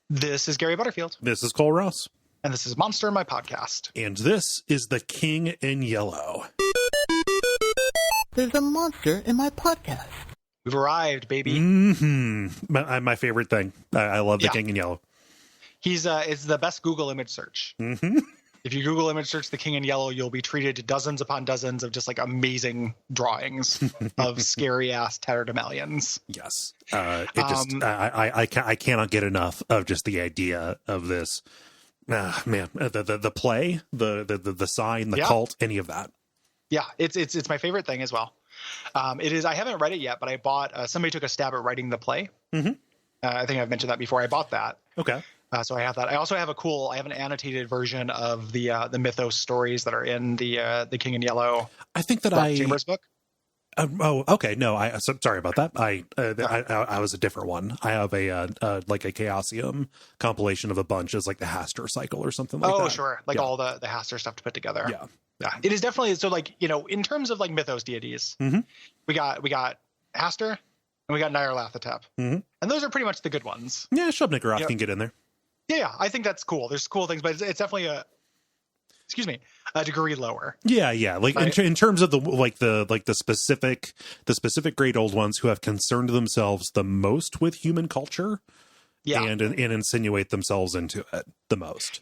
This is Gary Butterfield. This is Cole Ross. And this is Monster, my podcast. And this is The King in Yellow. There's a monster in my podcast. We've arrived, baby. Mm-hmm. My favorite thing. I love The King in Yellow. It's the best Google image search. Mm-hmm. If you Google image search The King in Yellow, you'll be treated to dozens upon dozens of just like amazing drawings of scary ass tatterdemalions. Yes. I cannot get enough of just the idea of this. Man, the play, the sign, the cult, any of that. Yeah, it's my favorite thing as well. It is. I haven't read it yet, but I bought. Somebody took a stab at writing the play. Mm-hmm. I think I've mentioned that before. I bought that. Okay. So I have that. I also have I have an annotated version of the mythos stories that are in the King in Yellow. I think that Chambers book. Okay. No, sorry about that. I was a different one. I have a like a Chaosium compilation of a bunch as like the Haster cycle or something like that. Oh, sure. Like all the Haster stuff to put together. Yeah. Yeah. It is definitely so. Like, in terms of like mythos deities, mm-hmm. we got Haster and we got Nyarlathotep, mm-hmm. and those are pretty much the good ones. Yeah, Shub-Niggurath can get in there. Yeah, I think that's cool. There's cool things, but it's definitely a degree lower. Yeah. Like right? in terms of the specific great old ones who have concerned themselves the most with human culture, and insinuate themselves into it the most.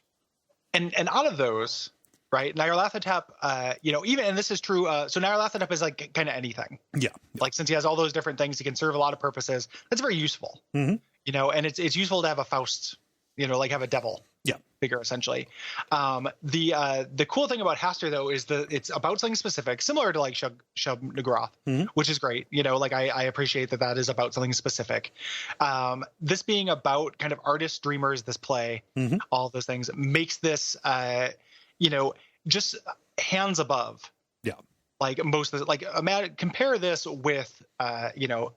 And out of those, right, Nyarlathotep, even, and this is true. So Nyarlathotep is like kind of anything. Yeah. Like, since he has all those different things, he can serve a lot of purposes. That's very useful. Mm-hmm. And it's useful to have a Faust. Like have a devil figure, essentially. The cool thing about Haster, though, is it's about something specific, similar to like Shub-Niggurath, mm-hmm. which is great. Like I appreciate that is about something specific. This being about kind of artists, dreamers, this play, mm-hmm. all those things makes this, just hands above. Yeah. Like most of compare this with, Cthulhu,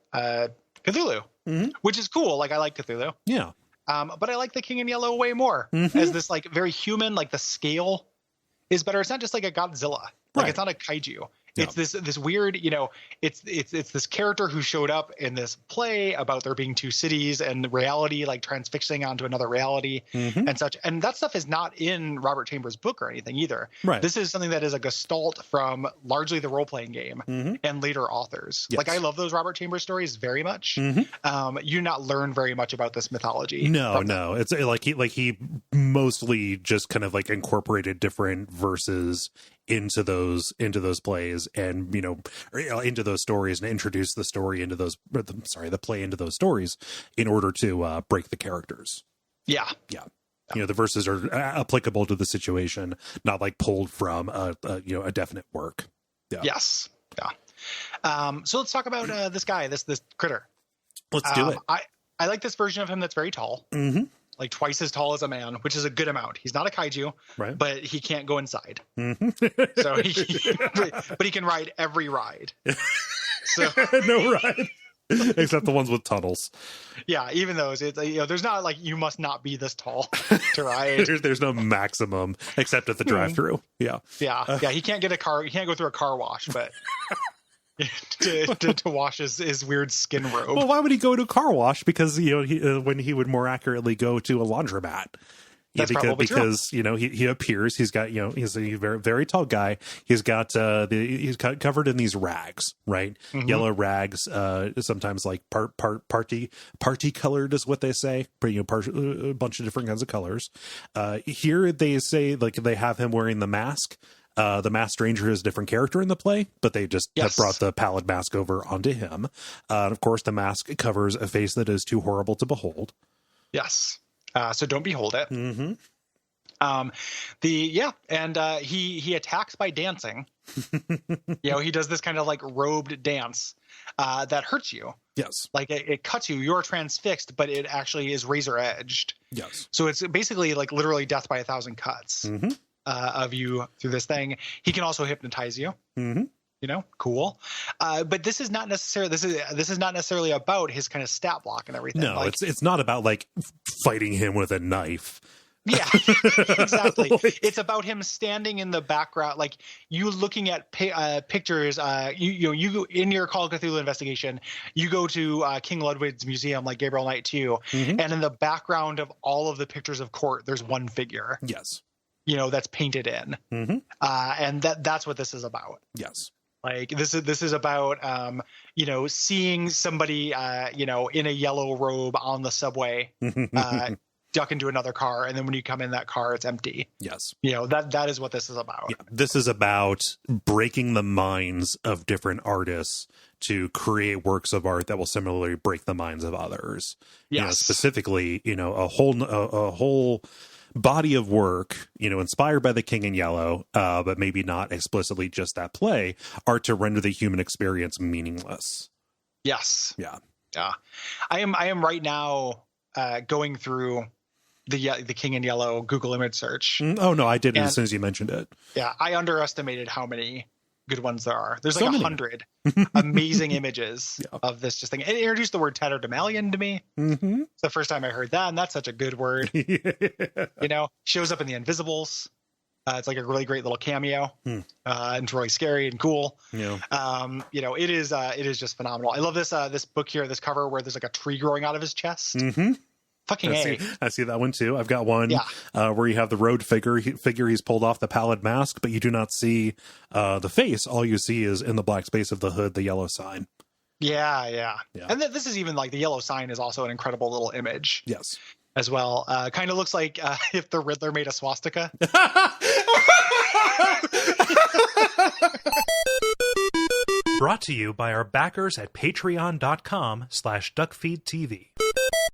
mm-hmm. which is cool. Like, I like Cthulhu. Yeah. But I like the King in Yellow way more mm-hmm. as this like very human, like the scale is better. It's not just like a Godzilla, like It's not a kaiju. Yeah. It's this weird, it's this character who showed up in this play about there being two cities and reality like transfixing onto another reality mm-hmm. and such. And that stuff is not in Robert Chambers' book or anything either. Right. This is something that is a gestalt from largely the role-playing game mm-hmm. and later authors. Yes. Like, I love those Robert Chambers stories very much. Mm-hmm. You not learn very much about this mythology. No. It's like he mostly just kind of like incorporated different verses into those plays and into those stories and introduce the story into those the play into those stories in order to break the characters. Yeah The verses are applicable to the situation, not like pulled from a definite work. So let's talk about this guy, this critter. Let's do it. I like this version of him that's very tall. Mm-hmm. Like twice as tall as a man, which is a good amount. He's not a kaiju, right? But he can't go inside. Mm-hmm. But he can ride every ride. So no ride except the ones with tunnels. Yeah, even those. It's there's not like you must not be this tall to ride. there's no maximum except at the drive-through. Yeah. He can't get a car. He can't go through a car wash, but. to wash his weird skin robe. Well, why would he go to a car wash? Because when he would more accurately go to a laundromat. That's probably because true. He appears, he's got he's a very, very tall guy. He's got he's covered in these rags, right? Mm-hmm. Yellow rags, sometimes like party colored is what they say. A bunch of different kinds of colors. Here they say like they have him wearing the mask. The Masked Ranger is a different character in the play, but they just have brought the pallid mask over onto him. And of course, the mask covers a face that is too horrible to behold. Yes. So don't behold it. Mm-hmm. He attacks by dancing. He does this kind of like robed dance that hurts you. Yes. Like it cuts you. You're transfixed, but it actually is razor edged. Yes. So it's basically like literally death by 1,000 cuts. Mm-hmm. Of you through this thing. He can also hypnotize you. Mm-hmm. Cool. But this is not necessarily this is not necessarily about his kind of stat block and everything. No, it's not about like fighting him with a knife. Yeah, exactly. It's about him standing in the background, like you looking at pictures. You in your Call of Cthulhu investigation, you go to King Ludwig's museum, like Gabriel Knight 2, and in the background of all of the pictures of court, there's one figure. Yes. That's painted in, and that's what this is about. Yes. Like this is about seeing somebody in a yellow robe on the subway duck into another car, and then when you come in that car, it's empty. Yes. That is what this is about. Yeah. This is about breaking the minds of different artists to create works of art that will similarly break the minds of others. Yes. Specifically, a whole body of work, inspired by The King in Yellow, but maybe not explicitly just that play, are to render the human experience meaningless. Yes. Yeah. Yeah. I am right now going through the King in Yellow Google image search. Oh no, I did it as soon as you mentioned it. Yeah, I underestimated how many good ones there are. There's So like many. 100 amazing images of this just thing. It introduced the word tatterdemalion to me. It's the first time I heard that, and that's such a good word. Shows up in the Invisibles. It's like a really great little cameo. And it's really scary and cool. Yeah. It is just phenomenal. I love this book here, this cover where there's like a tree growing out of his chest. Fucking I see that one too. I've got one where you have the road figure. He's pulled off the pallid mask, but you do not see the face. All you see is in the black space of the hood, the yellow sign. Yeah. And this is even like the yellow sign is also an incredible little image. Yes. As well. Kind of looks like if the Riddler made a swastika. Brought to you by our backers at patreon.com/DuckFeed.tv.